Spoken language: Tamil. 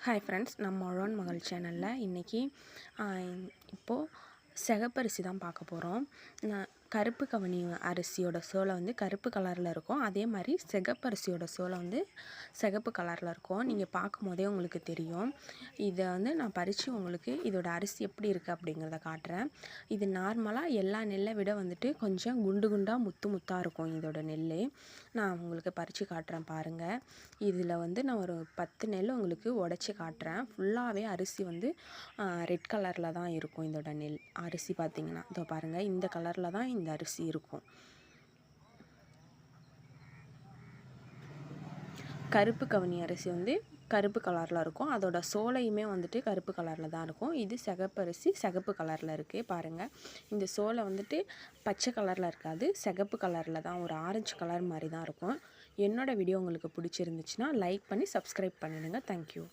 ஹாய் ஃப்ரெண்ட்ஸ், நம்ம ஒழவன் மகள் சேனலில் இன்றைக்கி இப்போது சிகப்பரிசி தான் பார்க்க போகிறோம். நான் கருப்பு கவனி அரிசியோட சோளை வந்து கருப்பு கலரில் இருக்கும். அதே மாதிரி சிகப்பரிசியோட சோளை வந்து சிகப்பு கலரில் இருக்கும். நீங்கள் பார்க்கும் போதே உங்களுக்கு தெரியும். இதை வந்து நான் பறித்து உங்களுக்கு இதோட அரிசி எப்படி இருக்குது அப்படிங்கிறத காட்டுறேன். இது நார்மலாக எல்லா நெல்லை விட வந்துட்டு கொஞ்சம் குண்டு குண்டாக முத்து முத்தாக இருக்கும் இதோட நெல். நான் உங்களுக்கு பறித்து காட்டுறேன் பாருங்கள். இதில் வந்து நான் ஒரு 10 நெல் உங்களுக்கு உடச்சி காட்டுறேன். ஃபுல்லாகவே அரிசி வந்து ரெட் கலரில் தான் இருக்கும். இதோட நெல் அரிசி பார்த்திங்கன்னா இதோ பாருங்கள், இந்த கலரில் தான் இந்த அரிசி இருக்கும். கருப்பு கவனி அரிசி வந்து கருப்பு கலரில் இருக்கும். அதோட சோலையுமே வந்துட்டு கருப்பு கலரில் தான் இருக்கும். இது சிகப்பரிசி சிகப்பு கலரில் இருக்குது பாருங்கள். இந்த சோலை வந்துட்டு பச்சை கலரில் இருக்காது, சிகப்பு கலரில் தான், ஒரு ஆரஞ்சு கலர் மாதிரி தான் இருக்கும். என்னோடய வீடியோ உங்களுக்கு பிடிச்சிருந்துச்சுன்னா லைக் பண்ணி சப்ஸ்கிரைப் பண்ணிடுங்க. தேங்க்யூ.